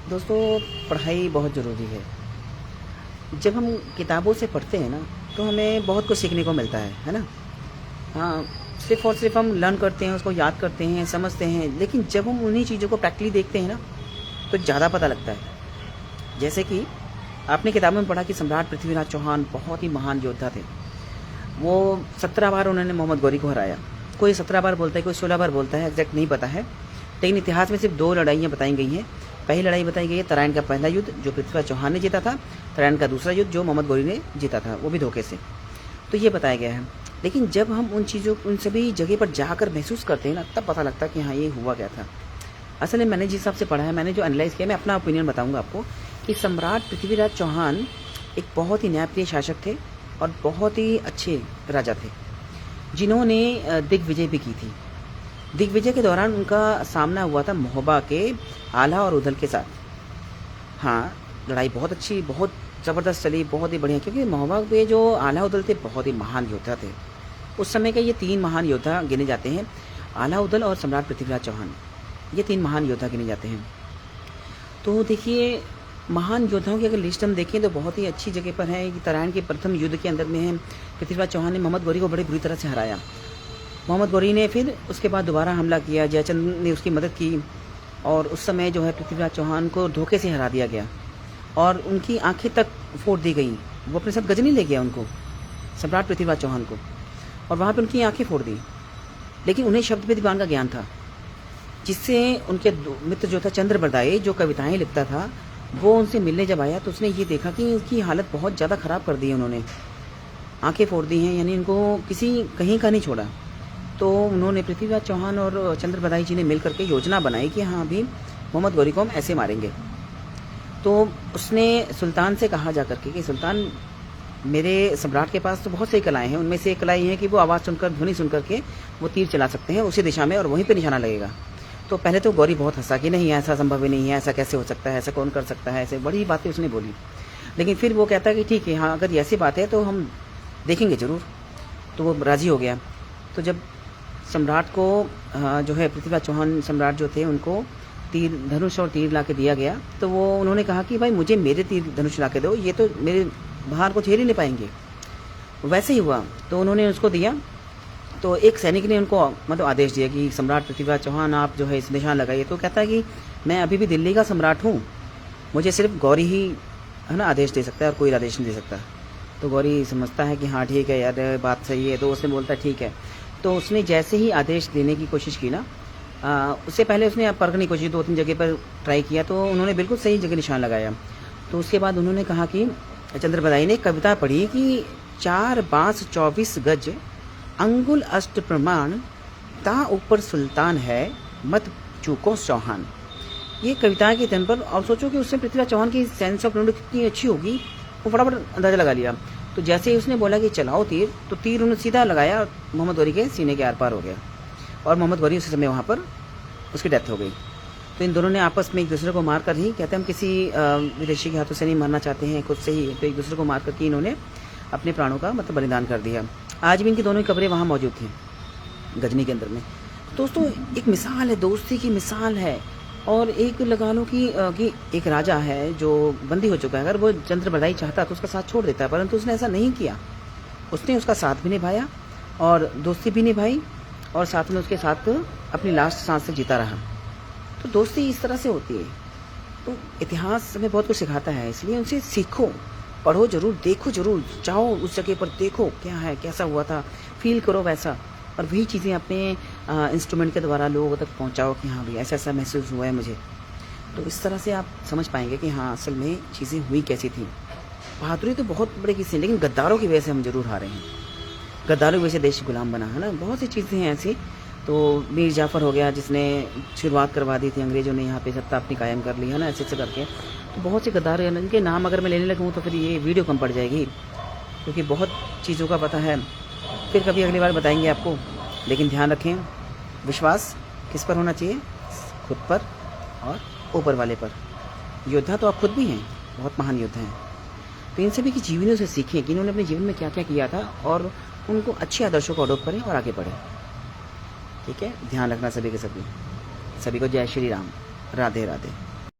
दोस्तों, पढ़ाई बहुत ज़रूरी है। जब हम किताबों से पढ़ते हैं ना, तो हमें बहुत कुछ सीखने को मिलता है ना? हाँ, सिर्फ़ और सिर्फ़ हम लर्न करते हैं, उसको याद करते हैं, समझते हैं, लेकिन जब हम उन्हीं चीज़ों को प्रैक्टिकली देखते हैं ना, तो ज़्यादा पता लगता है। जैसे कि आपने किताबों में पढ़ा कि सम्राट पृथ्वीराज चौहान बहुत ही महान योद्धा थे। वो 17 बार उन्होंने मोहम्मद गौरी को हराया। कोई 17 बार बोलता है, कोई 16 बार बोलता है, एग्ज़ैक्ट नहीं पता है। लेकिन इतिहास में सिर्फ 2 लड़ाइयाँ बताई गई हैं। पहली लड़ाई बताई गई है तराइन का पहला युद्ध, जो पृथ्वीराज चौहान ने जीता था। तराइन का दूसरा युद्ध, जो मोहम्मद गौरी ने जीता था, वो भी धोखे से। तो ये बताया गया है। लेकिन जब हम उन सभी जगह पर जाकर महसूस करते हैं ना, तब पता लगता है कि हाँ, ये हुआ क्या था। असल में मैंने जिस हिसाब से पढ़ा है, मैंने जो एनालाइज़ किया, मैं अपना ओपिनियन बताऊँगा आपको कि सम्राट पृथ्वीराज चौहान एक बहुत ही न्यायप्रिय शासक थे और बहुत ही अच्छे राजा थे, जिन्होंने दिग्विजय भी की थी। दिग्विजय के दौरान उनका सामना हुआ था महोबा के आला और उदल के साथ। हाँ, लड़ाई बहुत अच्छी, बहुत ज़बरदस्त चली, बहुत ही बढ़िया, क्योंकि महोबा पे जो आला उदल थे, बहुत ही महान योद्धा थे। उस समय के ये 3 महान योद्धा गिने जाते हैं, आला उदल और सम्राट पृथ्वीराज चौहान। ये 3 महान योद्धा गिने जाते हैं। तो देखिए, महान योद्धाओं की अगर लिस्ट हम देखें तो बहुत ही अच्छी जगह पर है कि तराइन के प्रथम युद्ध के अंदर में है, पृथ्वीराज चौहान ने मोहम्मद गौरी को बड़ी बुरी तरह से हराया। मोहम्मद गौरी ने फिर उसके बाद दोबारा हमला किया, जयचंद ने उसकी मदद की और उस समय जो है पृथ्वीराज चौहान को धोखे से हरा दिया गया और उनकी आंखें तक फोड़ दी गई। वो अपने साथ गजनी ले गया उनको, सम्राट पृथ्वीराज चौहान को, और वहाँ पर उनकी आंखें फोड़ दी। लेकिन उन्हें शब्द पे दीवान का ज्ञान था, जिससे उनके मित्र जो था चंद्रबरदाई, जो कविताएं लिखता था, वो उनसे मिलने जब आया तो उसने ये देखा कि उसकी हालत बहुत ज़्यादा ख़राब कर दी है उन्होंने, आंखें फोड़ दी हैं, यानी इनको किसी कहीं का नहीं छोड़ा। तो उन्होंने पृथ्वीराज चौहान और चंद्रबरदाई जी ने मिल करके योजना बनाई कि हाँ, अभी मोहम्मद गौरी को हम ऐसे मारेंगे। तो उसने सुल्तान से कहा जा करके कि सुल्तान, मेरे सम्राट के पास तो बहुत सी कलाएं हैं, उनमें से एक कला ये है कि वो आवाज़ सुनकर, ध्वनि सुन करके वो तीर चला सकते हैं उसी दिशा में और वहीं पे निशाना लगेगा। तो पहले तो गौरी बहुत हंसा कि नहीं, ऐसा संभव ही नहीं है, ऐसा कैसे हो सकता है, ऐसा कौन कर सकता है, ऐसे बड़ी बातें उसने बोली। लेकिन फिर वो कहता है कि ठीक है, हाँ, अगर ऐसी बात है तो हम देखेंगे ज़रूर। तो वो राज़ी हो गया। तो जब सम्राट को जो है पृथ्वीराज चौहान सम्राट जो थे, उनको तीर, धनुष और तीर ला के दिया गया, तो वो उन्होंने कहा कि भाई मुझे मेरे तीर धनुष ला के दो, ये तो मेरे भार को झेल ही नहीं पाएंगे। वैसे ही हुआ, तो उन्होंने उसको दिया। तो एक सैनिक ने उनको मतलब आदेश दिया कि सम्राट पृथ्वीराज चौहान, आप जो है इस निशान लगाइए। तो कहता है कि मैं अभी भी दिल्ली का सम्राट हूँ, मुझे सिर्फ गौरी ही है ना आदेश दे सकता है और कोई आदेश नहीं दे सकता। तो गौरी समझता है कि हाँ ठीक है यार, बात सही है। तो उसने बोलता है ठीक है। तो उसने जैसे ही आदेश देने की कोशिश की ना, उससे पहले उसने परखने की कोशिश 2-3 जगह पर ट्राई किया, तो उन्होंने बिल्कुल सही जगह निशान लगाया। तो उसके बाद उन्होंने कहा कि चंद्रबरदाई ने कविता पढ़ी कि 4 बांस 24 गज, अंगुल अष्ट प्रमाण, ता ऊपर सुल्तान है, मत चूको चौहान। ये कविता के तन पर, और सोचो कि उससे पृथ्वीराज चौहान की सेंस ऑफ ह्यूमर कितनी अच्छी होगी, वो फटाफट अंदाजा लगा लिया। तो जैसे ही उसने बोला कि चलाओ तीर, तो तीर उन्होंने सीधा लगाया और मोहम्मद गौरी के सीने के आर पार हो गया और मोहम्मद गौरी उसी समय वहाँ पर उसकी डेथ हो गई। तो इन दोनों ने आपस में एक दूसरे को मार कर ही, कहते हैं हम किसी विदेशी के हाथों से नहीं मरना चाहते हैं, खुद से ही, तो एक दूसरे को मार करके इन्होंने अपने प्राणों का मतलब बलिदान कर दिया। आज भी इनकी दोनों कब्रें वहाँ मौजूद थी, गजनी के अंदर में। दोस्तों, एक मिसाल है, दोस्ती की मिसाल है। और एक लगा लो कि एक राजा है जो बंदी हो चुका है, अगर वो चंद्रबरदाई चाहता तो उसका साथ छोड़ देता, परंतु उसने ऐसा नहीं किया। उसने उसका साथ भी निभाया और दोस्ती भी निभाई और साथ में उसके साथ अपनी लास्ट सांस तक जीता रहा। तो दोस्ती इस तरह से होती है। तो इतिहास हमें बहुत कुछ सिखाता है, इसलिए उनसे सीखो, पढ़ो जरूर, देखो जरूर, जाओ उस जगह पर, देखो क्या है, कैसा हुआ था, फील करो वैसा, और वही चीज़ें अपने इंस्ट्रूमेंट के द्वारा लोगों तक पहुंचाओ कि हाँ भाई ऐसा ऐसा महसूस हुआ है मुझे। तो इस तरह से आप समझ पाएंगे कि हाँ असल में चीज़ें हुई कैसी थी। बहादुरी तो बहुत बड़े किस्से हैं, लेकिन गद्दारों की वजह से हम जरूर हारे हैं। गद्दारों की वजह से देश गुलाम बना है ना, बहुत सी चीज़ें हैं ऐसी। तो मीर जाफ़र हो गया, जिसने शुरुआत करवा दी थी, अंग्रेज़ों ने यहाँ पे सत्ता अपनी कायम कर ली है ना, ऐसे ऐसे करके। तो बहुत से गद्दार हैं, इनके नाम अगर मैं लेने लगूँ तो फिर ये वीडियो कम पड़ जाएगी, क्योंकि बहुत चीज़ों का पता है। फिर कभी अगली बार बताएंगे आपको। लेकिन ध्यान रखें, विश्वास किस पर होना चाहिए? खुद पर और ऊपर वाले पर। योद्धा तो आप खुद भी हैं, बहुत महान योद्धा हैं। तो इन सभी की जीवनियों से सीखें कि इन्होंने अपने जीवन में क्या क्या किया था और उनको अच्छे आदर्शों को अडॉप्ट करें और आगे बढ़ें। ठीक है, ध्यान रखना सभी के सभी। सभी को जय श्री राम, राधे राधे।